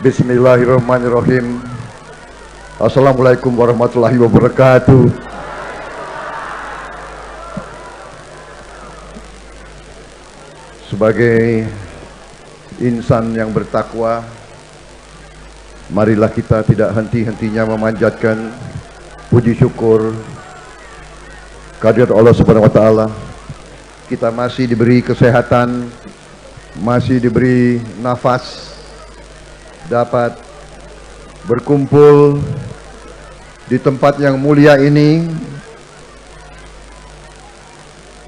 Bismillahirrahmanirrahim. Assalamualaikum warahmatullahi wabarakatuh. Sebagai insan yang bertakwa, marilah kita tidak henti-hentinya memanjatkan puji syukur kehadirat Allah Subhanahu wa taala. Kita masih diberi kesehatan, masih diberi nafas, dapat berkumpul di tempat yang mulia ini,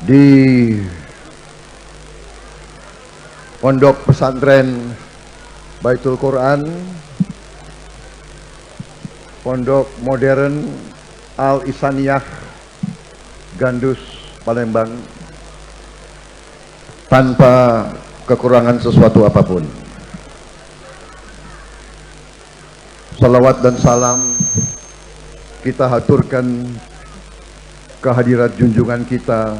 di Pondok Pesantren Baitul Quran, Pondok Modern Al-Ihsaniyah Gandus, Palembang, tanpa kekurangan sesuatu apapun. Salawat dan salam kita haturkan kehadirat junjungan kita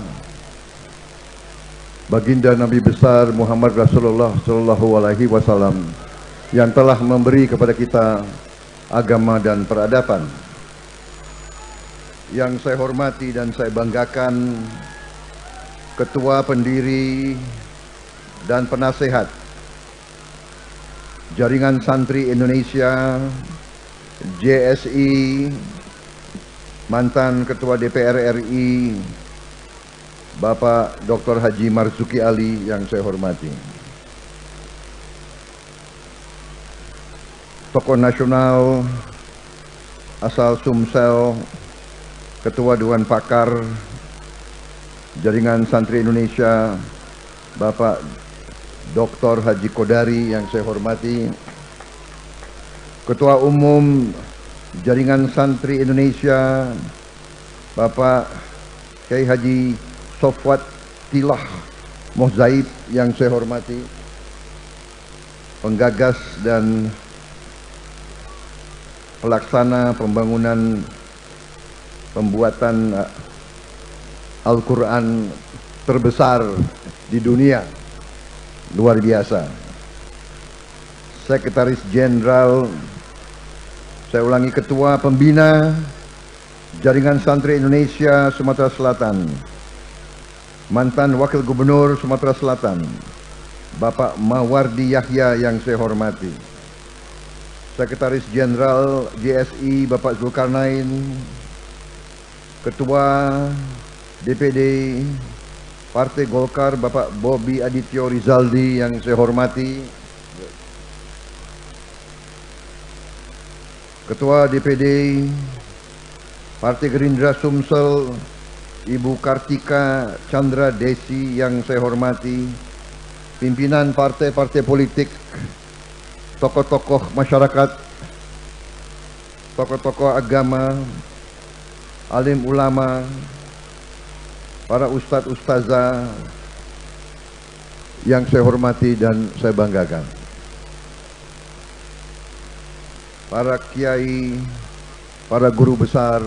Baginda Nabi besar Muhammad Rasulullah Sallallahu Alaihi Wasallam yang telah memberi kepada kita agama dan peradaban. Yang saya hormati dan saya banggakan Ketua Pendiri dan Penasehat Jaringan Santri Indonesia JSI, mantan Ketua DPR RI Bapak Dr. Haji Marzuki Ali yang saya hormati, tokoh nasional asal Sumsel, Ketua Dewan Pakar Jaringan Santri Indonesia Bapak Dr. Haji Kodari yang saya hormati, Ketua Umum Jaringan Santri Indonesia Bapak Kiai Haji Sofwat Tilah Mozaib yang saya hormati, penggagas dan pelaksana pembangunan pembuatan Al-Quran terbesar di dunia, luar biasa, Sekretaris Jenderal, saya ulangi, Ketua Pembina Jaringan Santri Indonesia Sumatera Selatan, mantan Wakil Gubernur Sumatera Selatan Bapak Mawardi Yahya yang saya hormati, Sekretaris Jenderal JSI Bapak Zulkarnain, Ketua DPD Partai Golkar Bapak Bobi Adityo Rizaldi yang saya hormati, Ketua DPD Partai Gerindra Sumsel Ibu Kartika Chandra Desi yang saya hormati, pimpinan partai-partai politik, tokoh-tokoh masyarakat, tokoh-tokoh agama, alim ulama, para ustadz ustazah yang saya hormati dan saya banggakan, para kiai, para guru besar,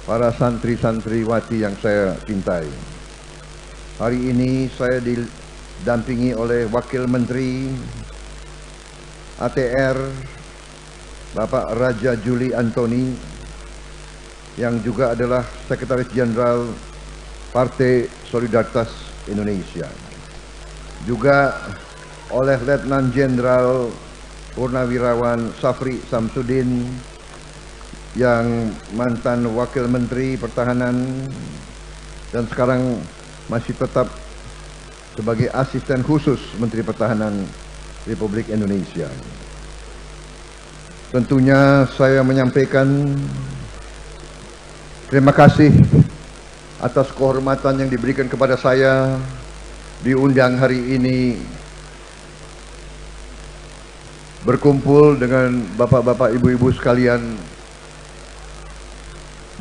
para santri-santriwati yang saya cintai. Hari ini saya didampingi oleh Wakil Menteri ATR Bapak Raja Juli Antoni yang juga adalah Sekretaris Jenderal Partai Solidaritas Indonesia, juga oleh Letnan Jenderal Purnawirawan Safri Samsudin yang mantan Wakil Menteri Pertahanan dan sekarang masih tetap sebagai Asisten Khusus Menteri Pertahanan Republik Indonesia. Tentunya saya menyampaikan terima kasih atas kehormatan yang diberikan kepada saya diundang hari ini berkumpul dengan bapak-bapak, ibu-ibu sekalian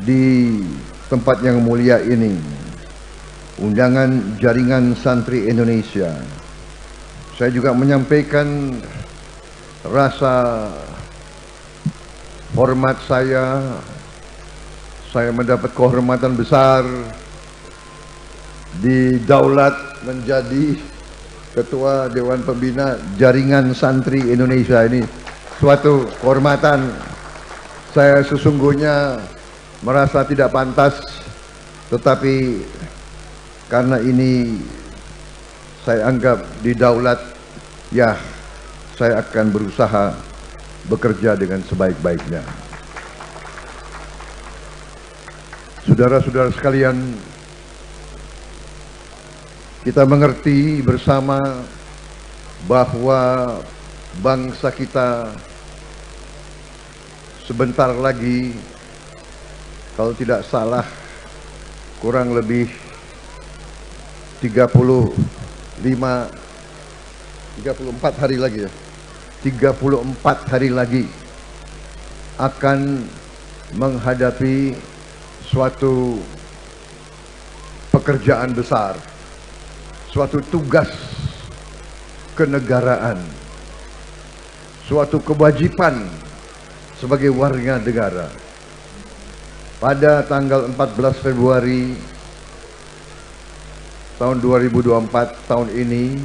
di tempat yang mulia ini, undangan Jaringan Santri Indonesia. Saya juga menyampaikan rasa hormat saya mendapat kehormatan besar didaulat menjadi Ketua Dewan Pembina Jaringan Santri Indonesia ini suatu kehormatan. Saya sesungguhnya merasa tidak pantas, tetapi karena ini saya anggap didaulat, ya saya akan berusaha bekerja dengan sebaik-baiknya. Saudara-saudara sekalian, kita mengerti bersama bahwa bangsa kita sebentar lagi, kalau tidak salah, kurang lebih 34 hari lagi ya. 34 hari lagi akan menghadapi suatu pekerjaan besar, suatu tugas kenegaraan, suatu kewajiban sebagai warga negara. Pada tanggal 14 Februari tahun 2024, tahun ini,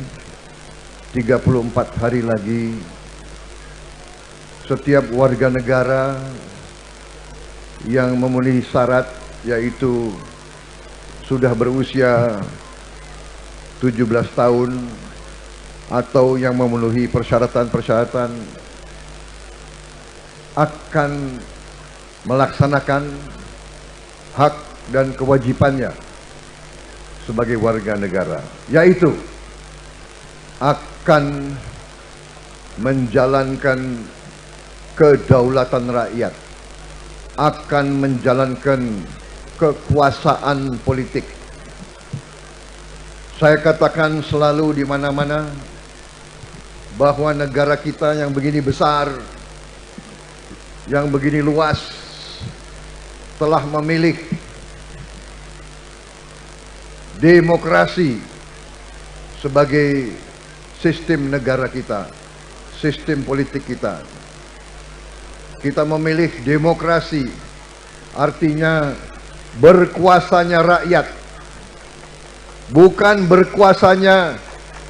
34 hari lagi, setiap warga negara yang memenuhi syarat, yaitu sudah berusia 17 tahun atau yang memenuhi persyaratan-persyaratan, akan melaksanakan hak dan kewajibannya sebagai warga negara, yaitu akan menjalankan kedaulatan rakyat, akan menjalankan kekuasaan politik. Saya katakan selalu di mana-mana bahwa negara kita yang begini besar, yang begini luas, telah memilih demokrasi sebagai sistem negara kita, sistem politik kita. Kita memilih demokrasi, artinya berkuasanya rakyat, bukan berkuasanya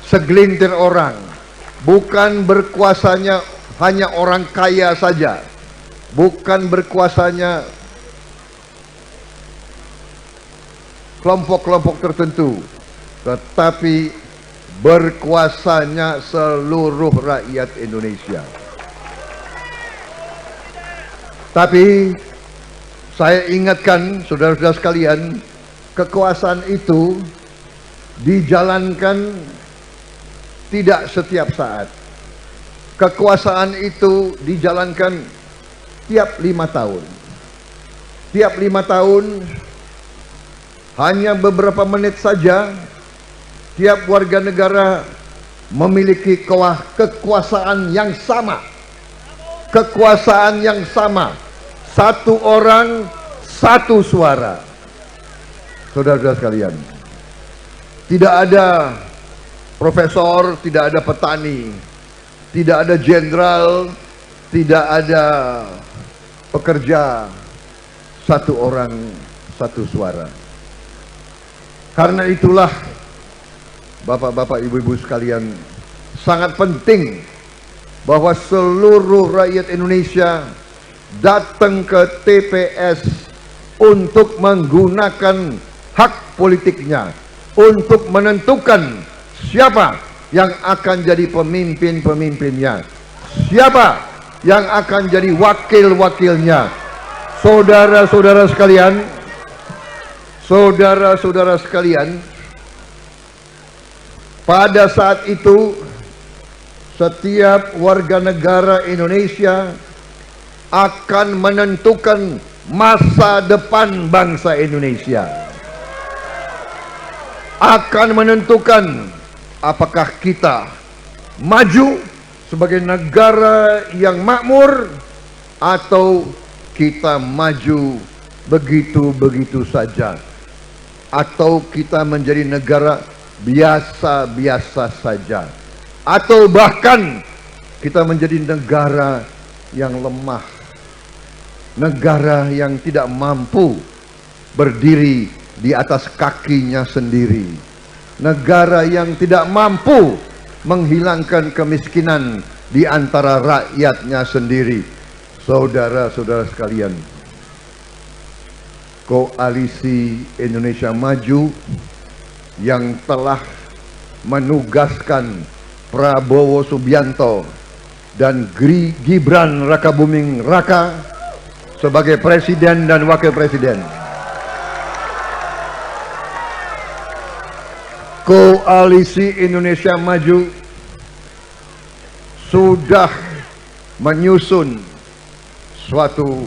segelintir orang, bukan berkuasanya hanya orang kaya saja, bukan berkuasanya kelompok-kelompok tertentu, tetapi berkuasanya seluruh rakyat Indonesia. Tapi saya ingatkan saudara-saudara sekalian, kekuasaan itu dijalankan tidak setiap saat. Kekuasaan itu dijalankan tiap 5 tahun. Tiap 5 tahun, hanya beberapa menit saja, tiap warga negara memiliki kekuasaan yang sama. Kekuasaan yang sama. Satu orang, satu suara. Saudara-saudara sekalian, tidak ada profesor, tidak ada petani, tidak ada jenderal, tidak ada pekerja. Satu orang, satu suara. Karena itulah, bapak-bapak, ibu-ibu sekalian, sangat penting bahwa seluruh rakyat Indonesia datang ke TPS untuk menggunakan hak politiknya, untuk menentukan siapa yang akan jadi pemimpin-pemimpinnya, siapa yang akan jadi wakil-wakilnya. Saudara-saudara sekalian, saudara-saudara sekalian, pada saat itu setiap warga negara Indonesia akan menentukan masa depan bangsa Indonesia, akan menentukan apakah kita maju sebagai negara yang makmur atau kita maju begitu-begitu saja, atau kita menjadi negara biasa-biasa saja, atau bahkan kita menjadi negara yang lemah, negara yang tidak mampu berdiri di atas kakinya sendiri, negara yang tidak mampu menghilangkan kemiskinan di antara rakyatnya sendiri. Saudara-saudara sekalian, Koalisi Indonesia Maju yang telah menugaskan Prabowo Subianto dan Gibran Rakabuming Raka sebagai presiden dan wakil presiden. Koalisi Indonesia Maju sudah menyusun suatu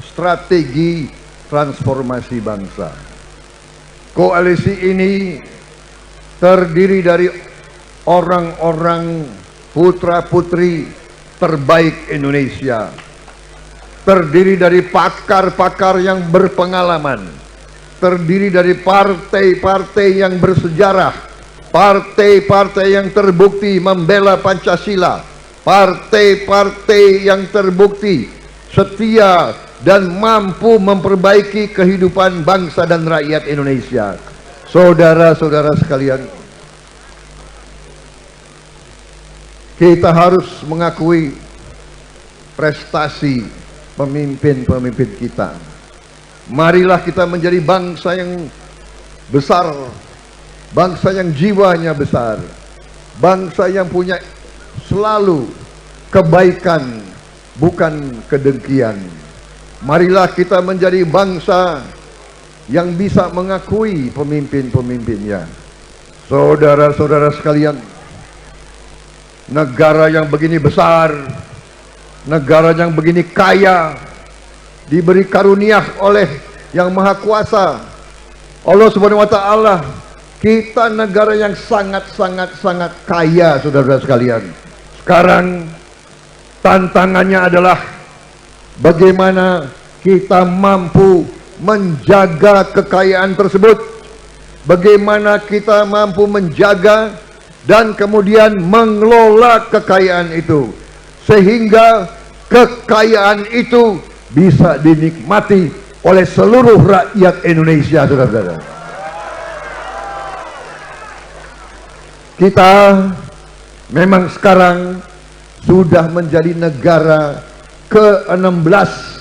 strategi transformasi bangsa. Koalisi ini terdiri dari orang-orang putra-putri terbaik Indonesia, terdiri dari pakar-pakar yang berpengalaman, terdiri dari partai-partai yang bersejarah, partai-partai yang terbukti membela Pancasila, partai-partai yang terbukti setia dan mampu memperbaiki kehidupan bangsa dan rakyat Indonesia. Saudara-saudara sekalian, kita harus mengakui prestasi pemimpin-pemimpin kita. Marilah kita menjadi bangsa yang besar, bangsa yang jiwanya besar, bangsa yang punya selalu kebaikan, bukan kedengkian. Marilah kita menjadi bangsa yang bisa mengakui pemimpin-pemimpinnya. Saudara-saudara sekalian, negara yang begini besar, negara yang begini kaya, diberi karunia oleh Yang Maha Kuasa, Allah Subhanahu wa Ta'ala. Kita negara yang sangat kaya, saudara-saudara sekalian. Sekarang tantangannya adalah bagaimana kita mampu menjaga kekayaan tersebut, bagaimana kita mampu menjaga dan kemudian mengelola kekayaan itu sehingga kekayaan itu bisa dinikmati oleh seluruh rakyat Indonesia, saudara-saudara. Kita memang sekarang sudah menjadi negara ke-16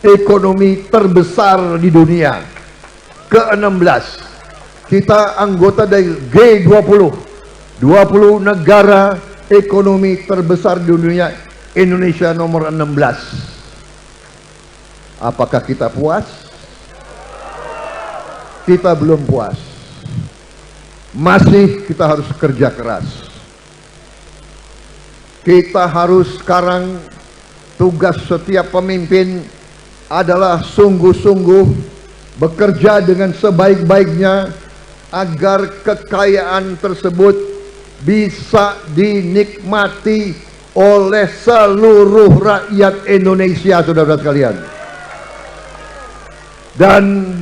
ekonomi terbesar di dunia. Ke-16. Kita anggota dari G20, 20 negara ekonomi terbesar di dunia. Indonesia nomor 16. Apakah kita puas? Kita belum puas. Masih kita harus kerja keras. Kita harus sekarang, tugas setiap pemimpin adalah sungguh-sungguh bekerja dengan sebaik-baiknya agar kekayaan tersebut bisa dinikmati oleh seluruh rakyat Indonesia, saudara-saudara sekalian. Dan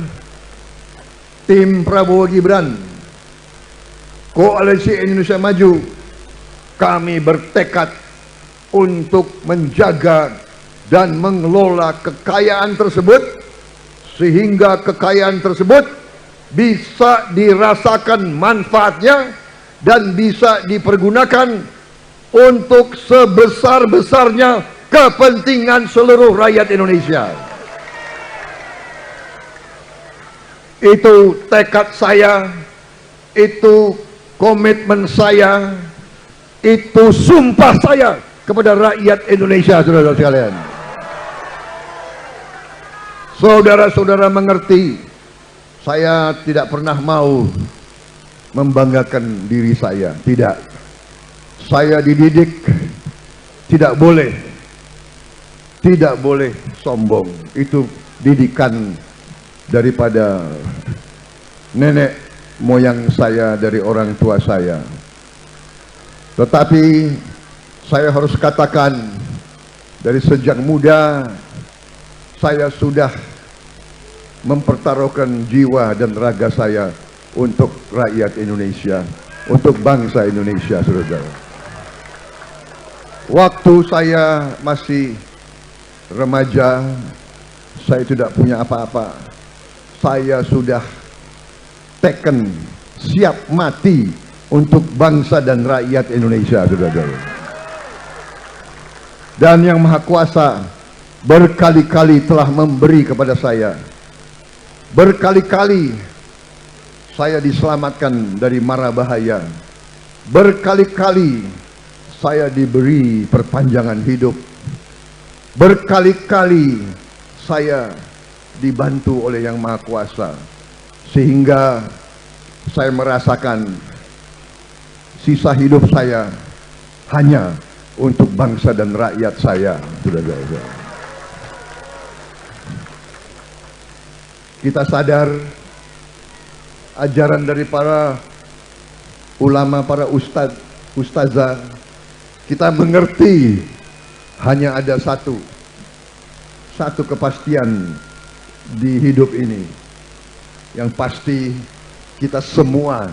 tim Prabowo Gibran, Koalisi Indonesia Maju, kami bertekad untuk menjaga dan mengelola kekayaan tersebut sehingga kekayaan tersebut bisa dirasakan manfaatnya dan bisa dipergunakan untuk sebesar-besarnya kepentingan seluruh rakyat Indonesia. Itu tekad saya, itu komitmen saya, itu sumpah saya kepada rakyat Indonesia, saudara-saudara sekalian. Saudara-saudara mengerti, saya tidak pernah mau membanggakan diri saya, tidak. Saya dididik tidak boleh sombong. Itu didikan daripada nenek moyang saya, dari orang tua saya. Tetapi saya harus katakan, dari sejak muda saya sudah mempertaruhkan jiwa dan raga saya untuk rakyat Indonesia, untuk bangsa Indonesia, saudara. Waktu saya masih remaja, saya tidak punya apa-apa. Saya sudah teken, siap mati untuk bangsa dan rakyat Indonesia, saudara-saudara. Dan Yang Maha Kuasa berkali-kali telah memberi kepada saya. Berkali-kali saya diselamatkan dari mara bahaya. Berkali-kali saya diberi perpanjangan hidup. Berkali-kali saya dibantu oleh Yang Maha Kuasa, sehingga saya merasakan sisa hidup saya hanya untuk bangsa dan rakyat saya. Saudara-saudara, kita sadar ajaran dari para ulama, para ustazah, kita mengerti hanya ada satu kepastian di hidup ini, yang pasti kita semua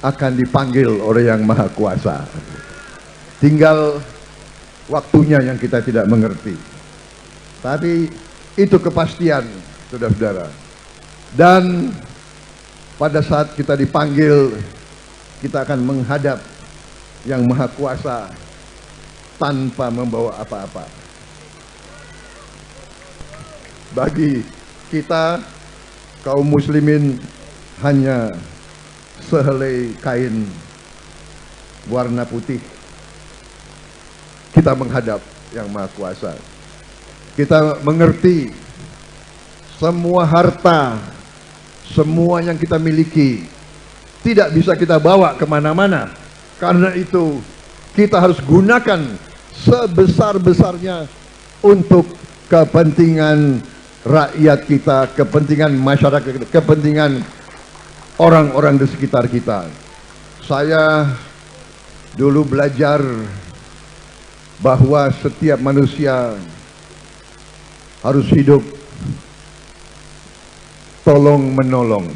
akan dipanggil oleh Yang Maha Kuasa. Tinggal waktunya yang kita tidak mengerti, tapi itu kepastian, saudara-saudara. Dan pada saat kita dipanggil, kita akan menghadap Yang Maha Kuasa tanpa membawa apa-apa. Bagi kita kaum muslimin hanya sehelai kain warna putih. Kita menghadap Yang Maha Kuasa. Kita mengerti semua harta, semua yang kita miliki tidak bisa kita bawa kemana-mana. Karena itu kita harus gunakan sebesar-besarnya untuk kepentingan rakyat kita, kepentingan masyarakat, kepentingan orang-orang di sekitar kita. Saya dulu belajar bahwa setiap manusia harus hidup tolong menolong.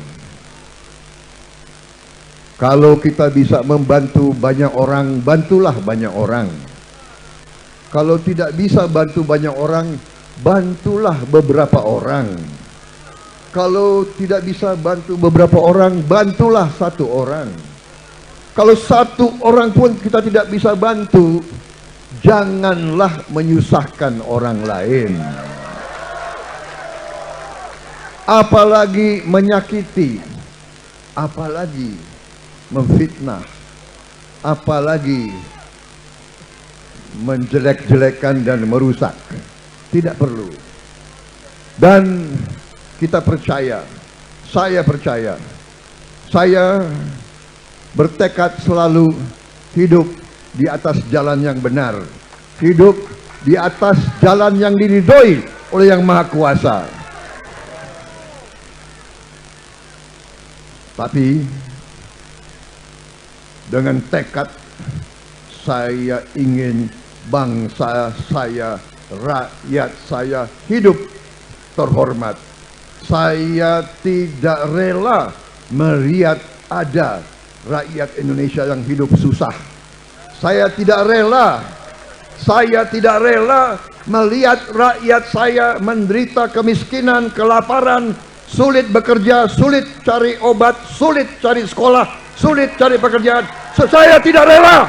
Kalau kita bisa membantu banyak orang, bantulah banyak orang. Kalau tidak bisa bantu banyak orang, bantulah beberapa orang. Kalau tidak bisa bantu beberapa orang, bantulah satu orang. Kalau satu orang pun kita tidak bisa bantu, janganlah menyusahkan orang lain. Apalagi menyakiti, apalagi memfitnah, apalagi menjelek-jelekan dan merusak. Tidak perlu. Dan kita percaya, saya percaya, saya bertekad selalu hidup di atas jalan yang benar, hidup di atas jalan yang diridhoi oleh Yang Maha Kuasa. Tapi dengan tekad saya ingin bangsa saya, rakyat saya hidup terhormat. Saya tidak rela melihat ada rakyat Indonesia yang hidup susah. Saya tidak rela melihat rakyat saya menderita kemiskinan, kelaparan, sulit bekerja, sulit cari obat, sulit cari sekolah, sulit cari pekerjaan. Saya tidak rela.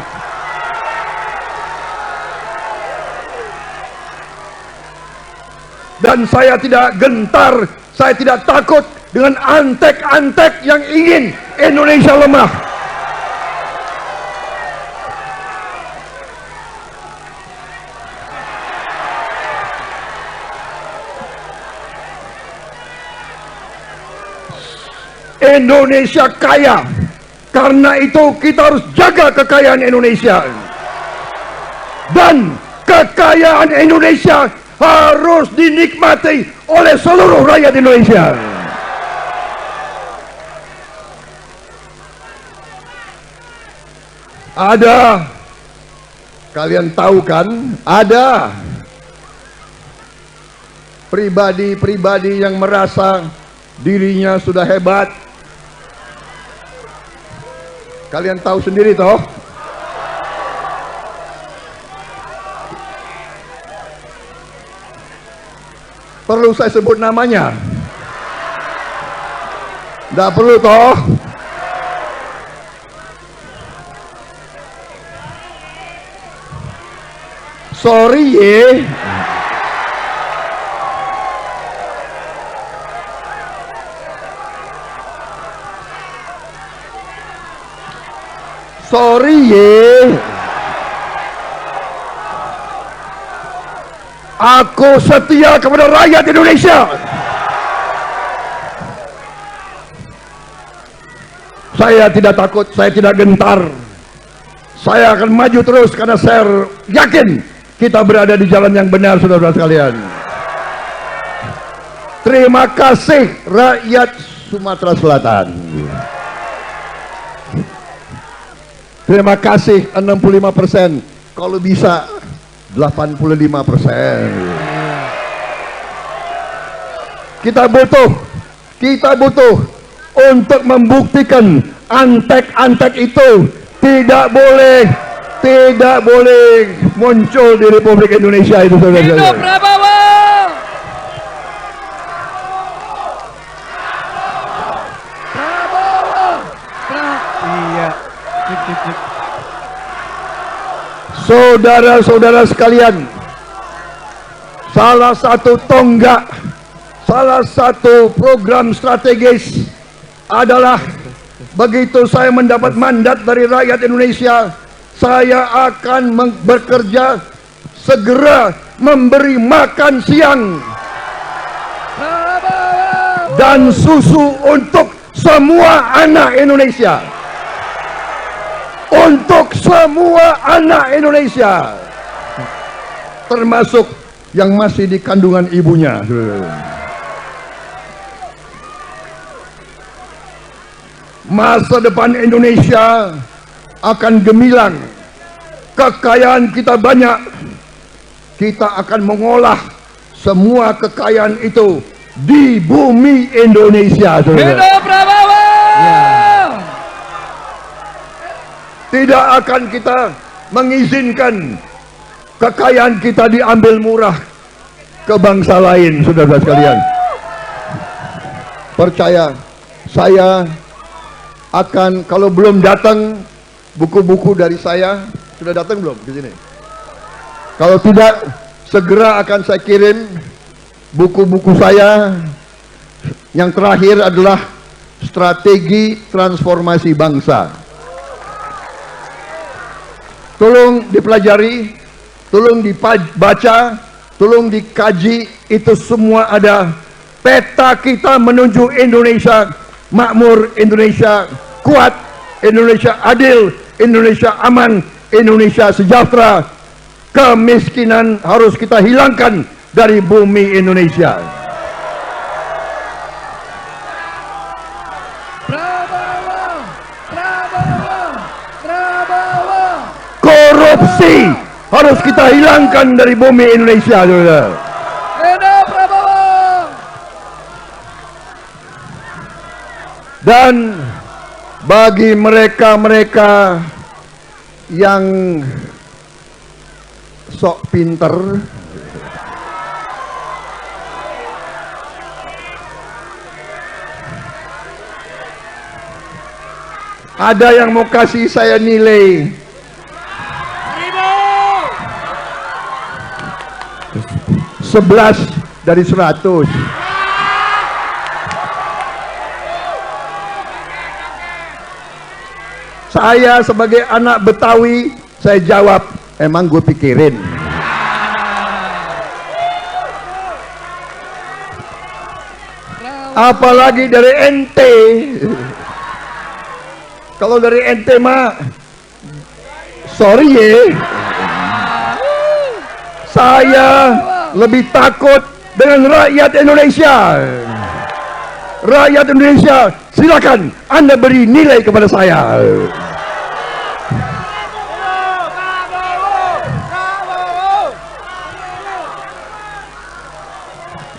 Dan saya tidak gentar, saya tidak takut dengan antek-antek yang ingin Indonesia lemah. Indonesia kaya, karena itu kita harus jaga kekayaan Indonesia. Dan kekayaan Indonesia harus dinikmati oleh seluruh rakyat Indonesia. Ada, kalian tahu kan, ada pribadi-pribadi yang merasa dirinya sudah hebat. Kalian tahu sendiri toh. Perlu saya sebut namanya? Tidak perlu toh. Sorry ye. Sorry ye. Aku setia kepada rakyat Indonesia. Saya tidak takut, saya tidak gentar. Saya akan maju terus karena saya yakin kita berada di jalan yang benar, saudara-saudara sekalian. Terima kasih rakyat Sumatera Selatan. Terima kasih 65%, kalau bisa 85%. Kita butuh untuk membuktikan antek-antek itu tidak boleh muncul di Republik Indonesia itu, saudara-saudara. Hidup Prabowo! Iya. Saudara-saudara sekalian, salah satu tonggak, salah satu program strategis adalah begitu saya mendapat mandat dari rakyat Indonesia, saya akan bekerja segera memberi makan siang dan susu untuk semua anak Indonesia. Untuk semua anak Indonesia, termasuk yang masih di kandungan ibunya. Masa depan Indonesia akan gemilang. Kekayaan kita banyak. Kita akan mengolah semua kekayaan itu di bumi Indonesia. Hidup Prabowo! Ya. Tidak akan kita mengizinkan kekayaan kita diambil murah ke bangsa lain, saudara-saudara sekalian. Percaya, saya akan, kalau belum datang buku-buku dari saya, sudah datang belum di sini? Kalau tidak, segera akan saya kirim buku-buku saya. Yang terakhir adalah Strategi Transformasi Bangsa. Tolong dipelajari, tolong dibaca, tolong dikaji, itu semua ada peta kita menuju Indonesia makmur, Indonesia kuat, Indonesia adil, Indonesia aman, Indonesia sejahtera. Kemiskinan harus kita hilangkan dari bumi Indonesia. Korupsi harus kita hilangkan dari bumi Indonesia, saudara. Hidup Prabowo! Dan bagi mereka-mereka yang sok pinter, ada yang mau kasih saya nilai 11 dari 100. Saya sebagai anak Betawi, saya jawab, emang gue pikirin. Apalagi dari ente. Kalau dari ente mah, sorry ye. Saya lebih takut dengan rakyat Indonesia. Rakyat Indonesia, silakan Anda beri nilai kepada saya.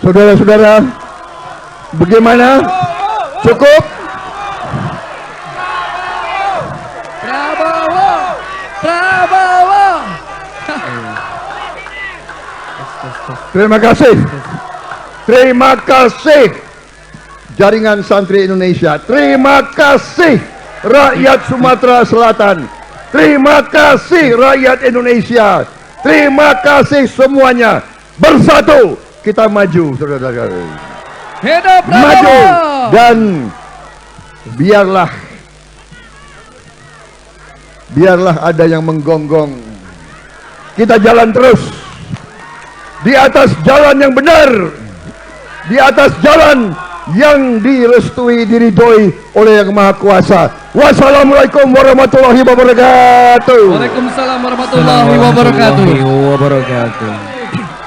Saudara-saudara, bagaimana? Cukup? Prabowo! Prabowo! Terima kasih. Terima kasih Jaringan Santri Indonesia. Terima kasih rakyat Sumatera Selatan. Terima kasih rakyat Indonesia. Terima kasih semuanya. Bersatu kita maju, saudara-saudara. Hidup Maju Prabowo. dan biarlah ada yang menggonggong. Kita jalan terus di atas jalan yang benar, di atas jalan yang direstui, diridhoi oleh Yang Maha Kuasa. Wassalamualaikum warahmatullahi wabarakatuh. Waalaikumsalam warahmatullahi wabarakatuh.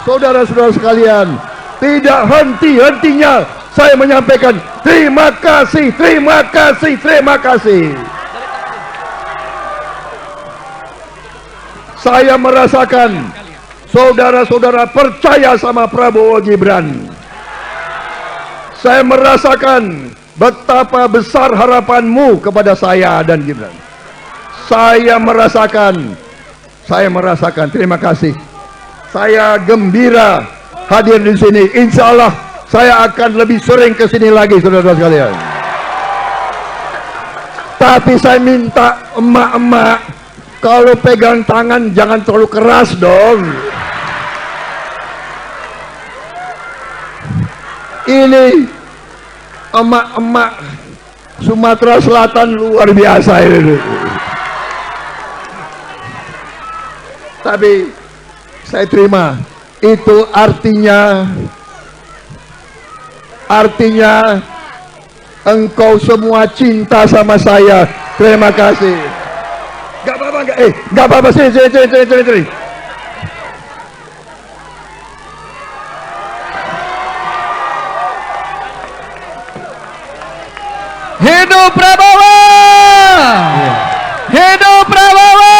Saudara-saudara sekalian, tidak henti-hentinya saya menyampaikan terima kasih, terima kasih, terima kasih. Saya merasakan saudara-saudara percaya sama Prabowo Gibran. Saya merasakan betapa besar harapanmu kepada saya dan Gibran. Saya merasakan. Terima kasih. Saya gembira hadir di sini. Insya Allah saya akan lebih sering ke sini lagi, saudara-saudara sekalian. Tapi saya minta emak-emak, kalau pegang tangan jangan terlalu keras dong. Ini emak-emak Sumatera Selatan luar biasa ini. Tapi saya terima. Itu artinya engkau semua cinta sama saya. Terima kasih. Gak apa-apa, sini. Hidup Prabowo. Hidup Prabowo.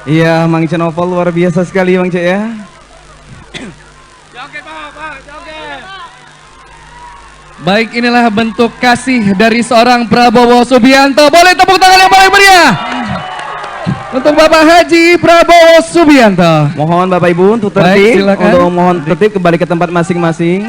Iya, Mang Cek Novel luar biasa sekali Mang Cek ya. Baik, inilah bentuk kasih dari seorang Prabowo Subianto. Boleh tepuk tangan yang paling meriah untuk Bapak Haji Prabowo Subianto. Mohon Bapak Ibu untuk Baik, tertib, silakan. untuk mohon tertib kembali ke tempat masing-masing.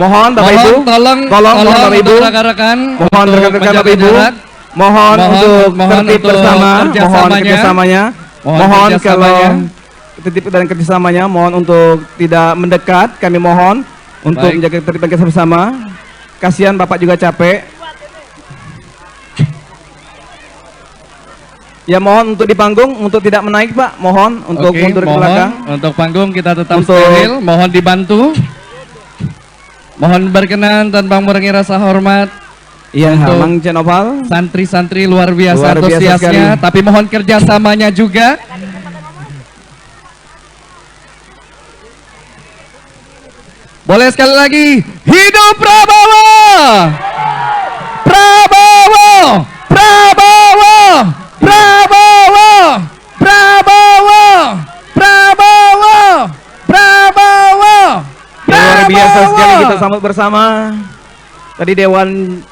Mohon Bapak Ibu, tolong Bapak Ibu, untuk rekan-rekan, mohon untuk rekan-rekan Bapak menjaga Ibu, jarak. mohon untuk tertib untuk bersama, mohon kerjasamanya. kerjasamanya, Mohon mohon kalau kerjasamanya. tertib dan kerjasamanya, mohon untuk tidak mendekat, kami mohon untuk Baik. menjaga tertib dan kerjasama bersama. Kasihan Bapak juga capek. Ya mohon untuk di panggung untuk tidak menaik Pak, mohon untuk Oke, mundur ke mohon belakang. untuk panggung kita tetap Untuk- steril, mohon dibantu. Mohon berkenan tanpa mengurangi rasa hormat. Iya, Untuk- Mang Cek Novel. Santri-santri luar biasa Luar biasa antusiasnya, sekali. tapi mohon kerjasamanya juga. Boleh sekali lagi, hidup Prabowo! Prabowo! Prabowo! Prabowo! Prabowo! Prabowo! Prabowo! Luar biasa Prabowo! sekali kita sambut bersama. Tadi Dewan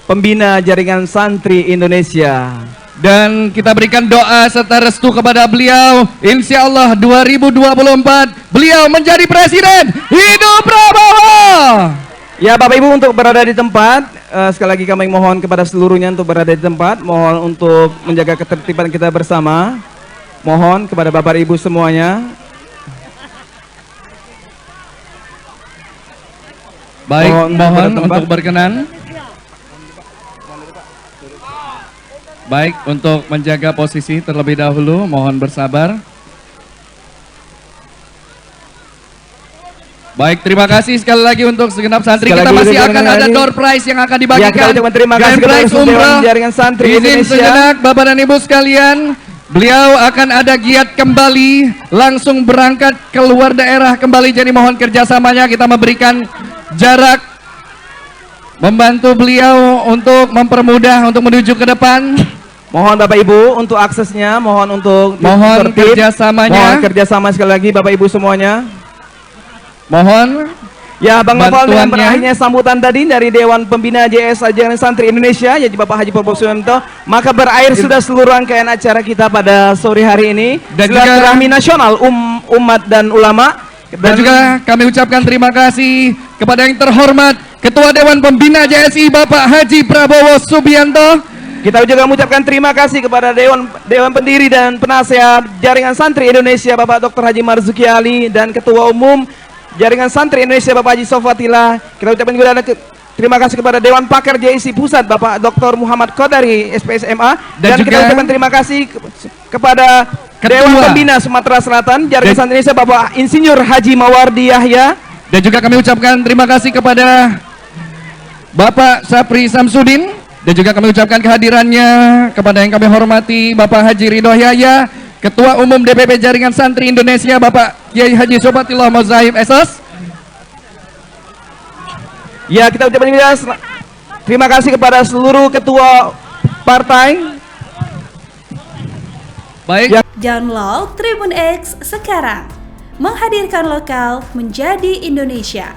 Pembina Jaringan Santri Indonesia. Dan kita berikan doa serta restu kepada beliau. Insya Allah 2024 beliau menjadi presiden. Hidup Prabowo! Ya Bapak Ibu untuk berada di tempat, sekali lagi kami mohon kepada seluruhnya untuk berada di tempat. Mohon untuk menjaga ketertiban kita bersama. Mohon kepada Bapak Ibu semuanya. Baik, Mohon mohon pada tempat. untuk berkenan. Baik, untuk menjaga posisi terlebih dahulu, mohon bersabar. Baik, terima kasih sekali lagi untuk segenap santri. Sekali Kita lagi masih terima akan ada kasih. door prize yang akan Ya, dibagikan. kita ucapkan terima kasih Grand kepada prize Dewan umrah. Jaringan Santri Izin Indonesia. sejenak Bapak dan Ibu sekalian, beliau akan ada giat kembali, langsung berangkat keluar daerah kembali. Jadi mohon kerjasamanya, kita memberikan jarak, membantu beliau untuk mempermudah untuk menuju ke depan. Mohon Bapak Ibu untuk aksesnya, mohon untuk Mohon tertib. kerjasamanya. Mohon kerjasama sekali lagi Bapak Ibu semuanya. Mohon Ya Bang Novel, dengan bantuannya. berakhirnya sambutan tadi dari Dewan Pembina JS Jaringan Santri Indonesia, yaitu Bapak Haji Prabowo Subianto, maka berakhir sudah seluruh rangkaian acara kita pada sore hari ini. Dan juga- Silaturahmi nasional umat dan ulama Dan juga kami ucapkan terima kasih kepada yang terhormat Ketua Dewan Pembina JSI Bapak Haji Prabowo Subianto. Kita juga mengucapkan terima kasih kepada Dewan Pendiri dan Penasehat Jaringan Santri Indonesia Bapak Dr. Haji Marzuki Ali dan Ketua Umum Jaringan Santri Indonesia Bapak Haji Sofatila. Kita ucapkan juga terima kasih kepada Dewan Pakar JSI Pusat Bapak Dr. Muhammad Qadari SPSMA dan juga kita ucapkan terima kasih kepada Dewan Pembina Sumatera Selatan Jaringan Santri Indonesia Bapak Insinyur Haji Mawardi Yahya. Dan juga kami ucapkan terima kasih kepada Bapak Sapri Samsudin. Dan juga kami ucapkan kehadirannya kepada yang kami hormati Bapak Haji Ridho Yahya, Ketua Umum DPP Jaringan Santri Indonesia Bapak Kiai Haji Sobatillah Mozaib SS. Ya, kita ucapkan juga terima kasih kepada seluruh ketua partai. Baik. Download Tribun X sekarang. Menghadirkan lokal menjadi Indonesia.